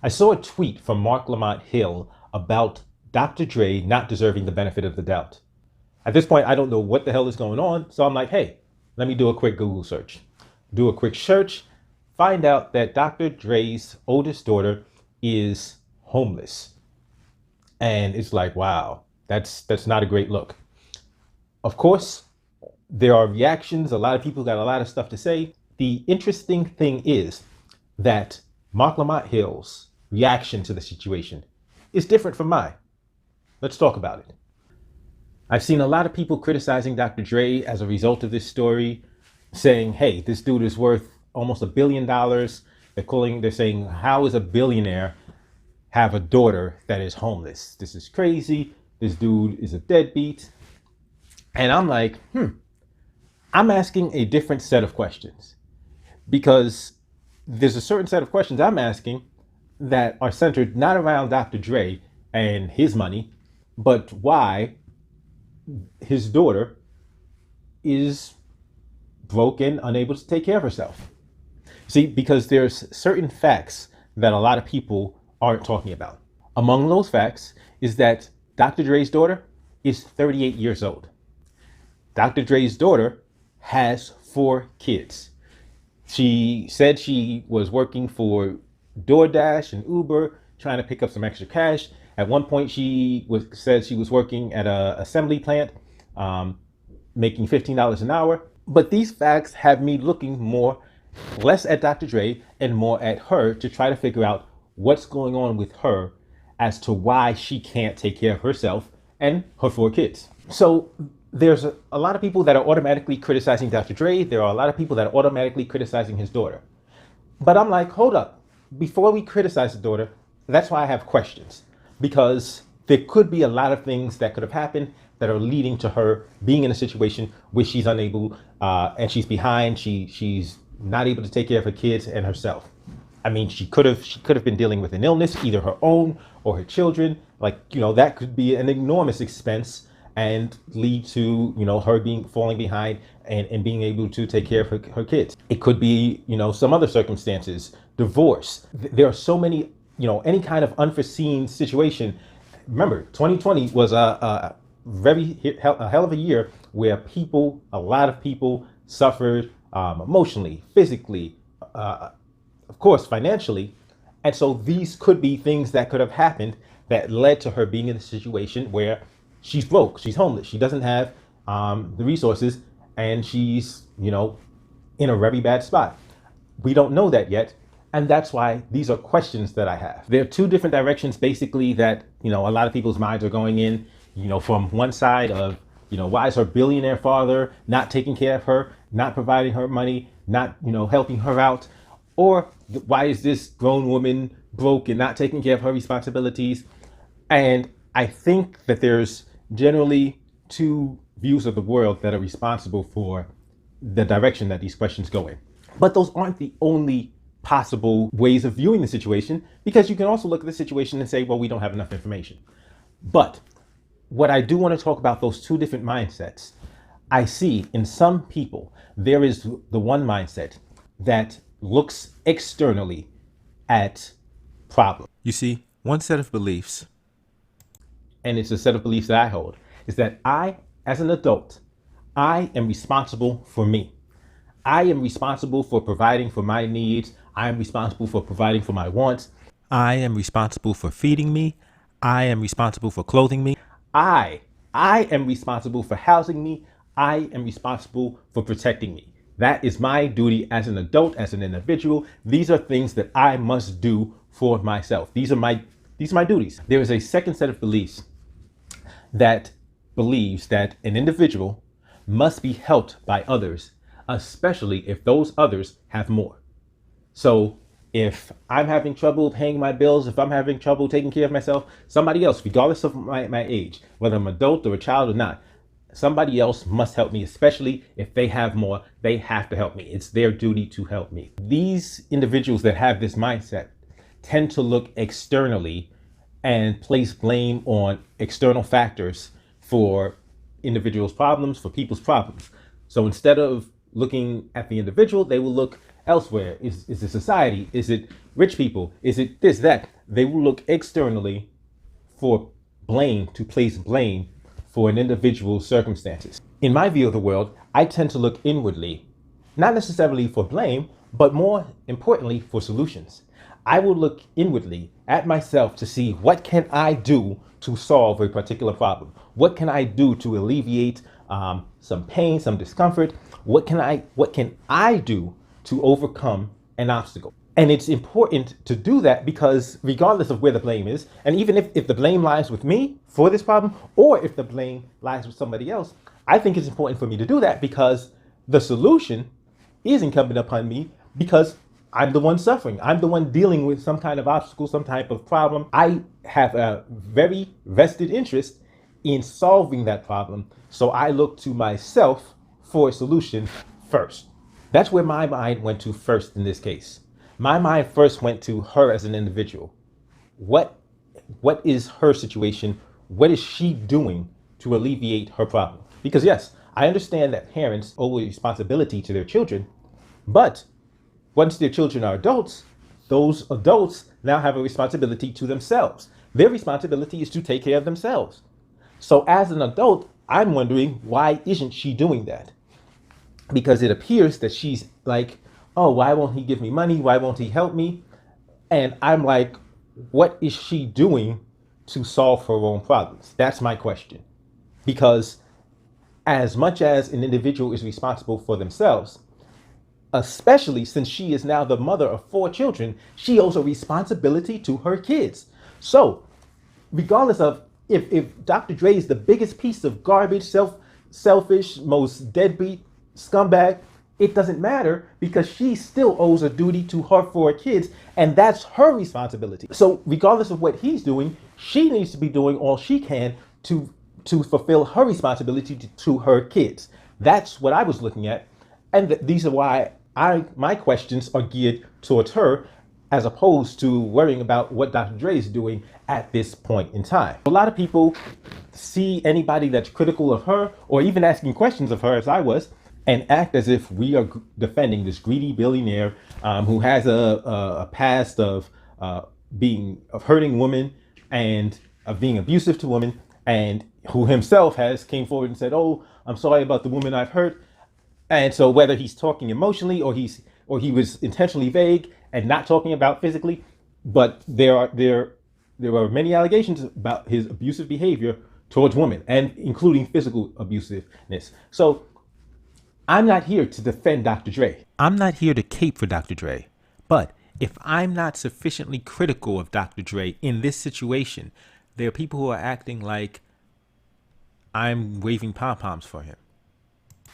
I saw a tweet from Mark Lamont Hill about Dr. Dre not deserving the benefit of the doubt. At this point, I don't know what the hell is going on. So I'm like, hey, let me do a quick Google search. Do a quick search, find out that Dr. Dre's oldest daughter is homeless. And it's like, wow, that's not a great look. Of course, there are reactions. A lot of people got a lot of stuff to say. The interesting thing is that Mark Lamont Hill's reaction to the situation is different from mine. Let's talk about it. I've seen a lot of people criticizing Dr. Dre as a result of this story, saying, hey, this dude is worth almost $1 billion. They're saying, how is a billionaire have a daughter that is homeless? This is crazy. This dude is a deadbeat. And I'm like, I'm asking a different set of questions, because there's a certain set of questions I'm asking that are centered not around Dr. Dre and his money, but why his daughter is broken, unable to take care of herself. See, because there's certain facts that a lot of people aren't talking about. Among those facts is that Dr. Dre's daughter is 38 years old. Dr. Dre's daughter has 4 kids. She said she was working for DoorDash and Uber, trying to pick up some extra cash. At one point, said she was working at an assembly plant, making $15 an hour. But these facts have me looking less at Dr. Dre and more at her to try to figure out what's going on with her as to why she can't take care of herself and her 4 kids. So there's a lot of people that are automatically criticizing Dr. Dre. There are a lot of people that are automatically criticizing his daughter. But I'm like, hold up. Before we criticize the daughter, that's why I have questions. Because there could be a lot of things that could have happened that are leading to her being in a situation where she's unable and she's behind. She's not able to take care of her kids and herself. I mean, she could have been dealing with an illness, either her own or her children. That could be an enormous expense and lead to, her falling behind and being able to take care of her kids. It could be, some other circumstances, divorce. There are so many, any kind of unforeseen situation. Remember, 2020 was a hell of a year where a lot of people suffered emotionally, physically, of course, financially. And so these could be things that could have happened that led to her being in a situation where she's broke, she's homeless, she doesn't have the resources, and she's, in a very bad spot. We don't know that yet. And that's why these are questions that I have. There are 2 different directions, basically, that, a lot of people's minds are going in, from one side of, why is her billionaire father not taking care of her, not providing her money, not, helping her out? Or why is this grown woman broke and not taking care of her responsibilities? And I think that there's generally 2 views of the world that are responsible for the direction that these questions go in. But those aren't the only possible ways of viewing the situation, because you can also look at the situation and say, well, we don't have enough information. But what I do want to talk about, those 2 different mindsets. I see in some people, there is the one mindset that looks externally at problems. You see, one set of beliefs, and it's a set of beliefs that I hold, is that I, as an adult, I am responsible for me. I am responsible for providing for my needs. I am responsible for providing for my wants. I am responsible for feeding me. I am responsible for clothing me. I am responsible for housing me. I am responsible for protecting me. That is my duty as an adult, as an individual. These are things that I must do for myself. These are my duties. There is a second set of beliefs that believes that an individual must be helped by others, especially if those others have more. So if I'm having trouble paying my bills, if I'm having trouble taking care of myself, somebody else, regardless of my age, whether I'm an adult or a child or not, somebody else must help me, especially if they have more. They have to help me. It's their duty to help me. These individuals that have this mindset tend to look externally and place blame on external factors for individuals' problems, for people's problems. So instead of looking at the individual, they will look elsewhere. Is it society? Is it rich people? Is it this, that? they will look externally for blame, to place blame for an individual's circumstances. In my view of the world, I tend to look inwardly, not necessarily for blame, but more importantly for solutions. I will look inwardly at myself to see what can I do to solve a particular problem. What can I do to alleviate some pain, some discomfort? What can I do to overcome an obstacle? And it's important to do that because regardless of where the blame is, and even if the blame lies with me for this problem, or if the blame lies with somebody else, I think it's important for me to do that because the solution is incumbent upon me because I'm the one suffering. I'm the one dealing with some kind of obstacle, some type of problem. I have a very vested interest in solving that problem. So I look to myself for a solution first. That's where my mind went to first in this case. My mind first went to her as an individual. What is her situation? What is she doing to alleviate her problem? Because yes, I understand that parents owe a responsibility to their children, but once their children are adults, those adults now have a responsibility to themselves. Their responsibility is to take care of themselves. So as an adult, I'm wondering, why isn't she doing that? Because it appears that she's like, oh, why won't he give me money? Why won't he help me? And I'm like, what is she doing to solve her own problems? That's my question. Because as much as an individual is responsible for themselves, especially since she is now the mother of 4 children, she owes a responsibility to her kids. So regardless of if Dr. Dre is the biggest piece of garbage, selfish, most deadbeat scumbag, it doesn't matter because she still owes a duty to her 4 kids, and that's her responsibility. So regardless of what he's doing, she needs to be doing all she can to fulfill her responsibility to her kids. That's what I was looking at, and these are why my questions are geared towards her, as opposed to worrying about what Dr. Dre is doing at this point in time. A lot of people see anybody that's critical of her, or even asking questions of her, as I was, and act as if we are defending this greedy billionaire who has a past of hurting women and of being abusive to women, and who himself has came forward and said, "Oh, I'm sorry about the woman I've hurt." And so whether he's talking emotionally or he was intentionally vague and not talking about physically, but there are many allegations about his abusive behavior towards women, and including physical abusiveness. So I'm not here to defend Dr. Dre. I'm not here to cape for Dr. Dre. But if I'm not sufficiently critical of Dr. Dre in this situation, there are people who are acting like I'm waving pom-poms for him.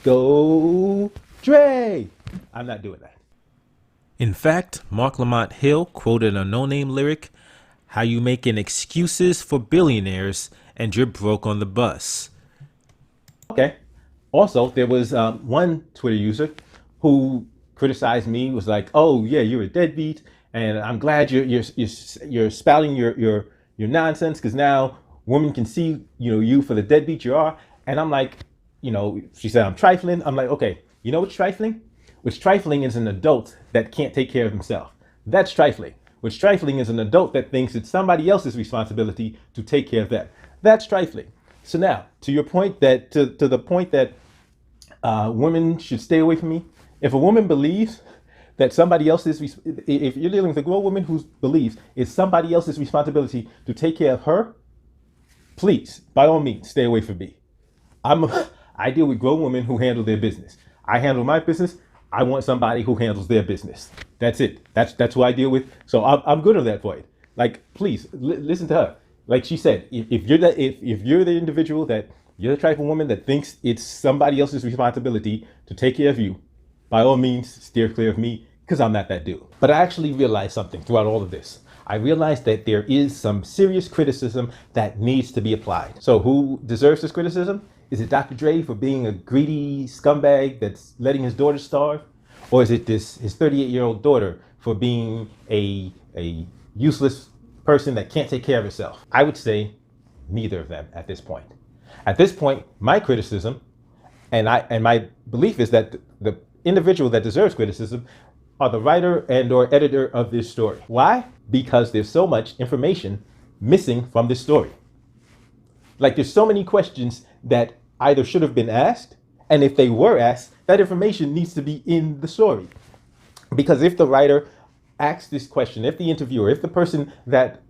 Go Dre! I'm not doing that. In fact, Mark Lamont Hill quoted a no-name lyric, "How you making excuses for billionaires and you're broke on the bus." Okay. Also, there was one Twitter user who criticized me, was like, "Oh yeah, you're a deadbeat, and I'm glad you're spouting your nonsense because now women can see you for the deadbeat you are." And I'm like, she said I'm trifling. I'm like, okay, you know what's trifling? What's trifling is an adult that can't take care of himself. That's trifling. What's trifling is an adult that thinks it's somebody else's responsibility to take care of that. That's trifling. So now, to your point, that to the point that women should stay away from me. If a woman believes that somebody else's, if you're dealing with a grown woman who believes it's somebody else's responsibility to take care of her, please, by all means, stay away from me. I deal with grown women who handle their business. I handle my business. I want somebody who handles their business. That's it. That's who I deal with. So I'm good on that point. Like, please listen to her. Like she said, if you're the individual that you're the type of woman that thinks it's somebody else's responsibility to take care of you, by all means, steer clear of me, because I'm not that dude. But I actually realized something throughout all of this. I realized that there is some serious criticism that needs to be applied. So who deserves this criticism? Is it Dr. Dre for being a greedy scumbag that's letting his daughter starve? Or is it his 38-year-old daughter for being a useless person that can't take care of herself? I would say neither of them at this point. At this point, my criticism and my belief is that the individual that deserves criticism are the writer and or editor of this story. Why? Because there's so much information missing from this story. Like there's so many questions that either should have been asked, and if they were asked, that information needs to be in the story. Because if the writer asked this question, if the interviewer, if the person that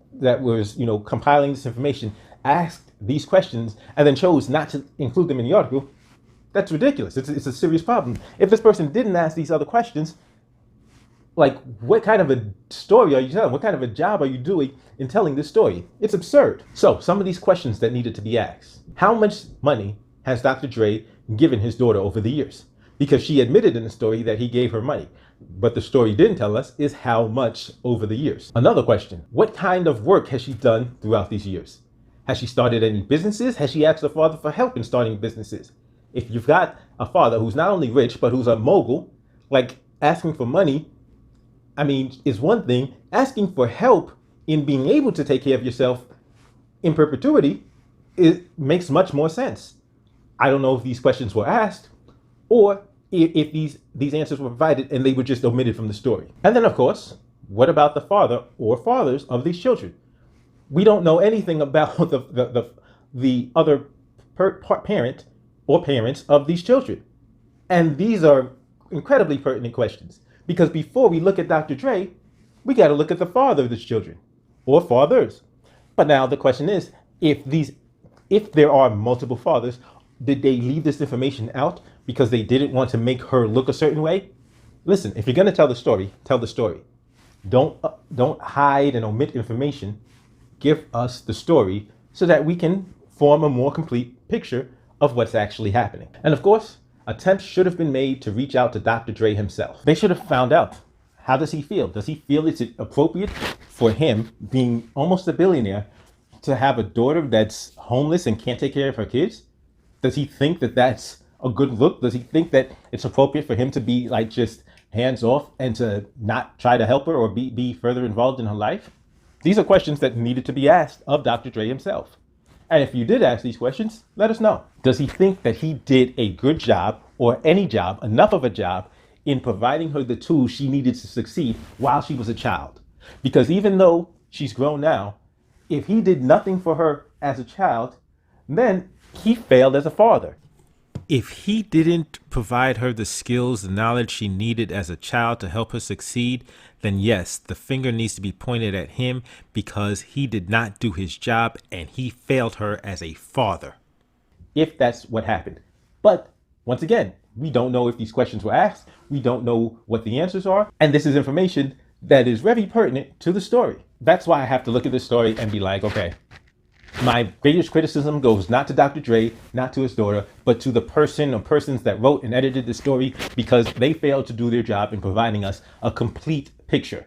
was, compiling this information asked these questions and then chose not to include them in the article, that's ridiculous. It's a serious problem. If this person didn't ask these other questions, like what kind of a story are you telling? What kind of a job are you doing in telling this story? It's absurd. So some of these questions that needed to be asked. How much money has Dr. Dre given his daughter over the years? Because she admitted in the story that he gave her money. But the story didn't tell us is how much over the years. Another question, what kind of work has she done throughout these years? Has she started any businesses? Has she asked her father for help in starting businesses? If you've got a father who's not only rich, but who's a mogul, like asking for money, is one thing. Asking for help in being able to take care of yourself in perpetuity, it makes much more sense. I don't know if these questions were asked or if these answers were provided and they were just omitted from the story. And then, of course, what about the father or fathers of these children? We don't know anything about the other parent or parents of these children. And these are incredibly pertinent questions, because before we look at Dr. Dre, we got to look at the father of these children or fathers. But now the question is, if there are multiple fathers, did they leave this information out because they didn't want to make her look a certain way? Listen, if you're going to tell the story, tell the story. Don't hide and omit information. Give us the story so that we can form a more complete picture of what's actually happening. And of course, attempts should have been made to reach out to Dr. Dre himself. They should have found out, how does he feel? Does he feel it's appropriate for him, being almost a billionaire, to have a daughter that's homeless and can't take care of her kids? Does he think that that's a good look? Does he think that it's appropriate for him to be like just hands off and to not try to help her or be further involved in her life? These are questions that needed to be asked of Dr. Dre himself. And if you did ask these questions, let us know. Does he think that he did a good job, or any job, enough of a job, in providing her the tools she needed to succeed while she was a child? Because even though she's grown now, if he did nothing for her as a child, then he failed as a father. If he didn't provide her the skills, the knowledge she needed as a child to help her succeed, then yes, the finger needs to be pointed at him, because he did not do his job and he failed her as a father. If that's what happened. But once again, we don't know if these questions were asked. We don't know what the answers are. And this is information that is very pertinent to the story. That's why I have to look at this story and be like, okay, my greatest criticism goes not to Dr. Dre, not to his daughter, but to the person or persons that wrote and edited the story, because they failed to do their job in providing us a complete picture.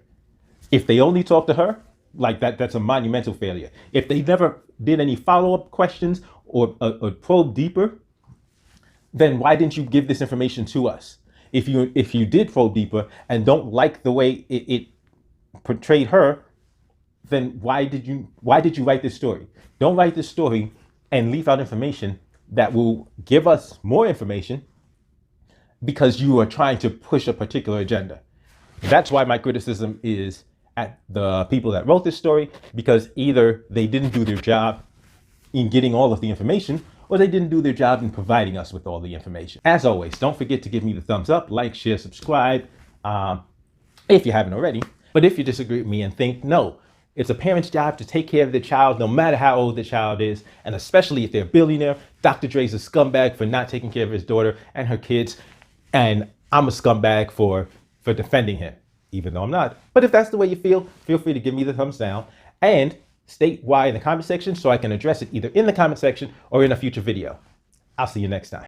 If they only talked to her, like that's a monumental failure. If they never did any follow-up questions or probe deeper, then why didn't you give this information to us? If you did probe deeper and don't like the way it portrayed her, then why did you write this story? Don't write this story and leave out information that will give us more information because you are trying to push a particular agenda. That's why my criticism is at the people that wrote this story, because either they didn't do their job in getting all of the information, or they didn't do their job in providing us with all the information. As always, don't forget to give me the thumbs up, like, share, subscribe, if you haven't already. But if you disagree with me and think, no, it's a parent's job to take care of their child, no matter how old the child is, and especially if they're a billionaire, Dr. Dre's a scumbag for not taking care of his daughter and her kids, and I'm a scumbag for defending him, even though I'm not. But if that's the way you feel free to give me the thumbs down and state why in the comment section so I can address it either in the comment section or in a future video. I'll see you next time.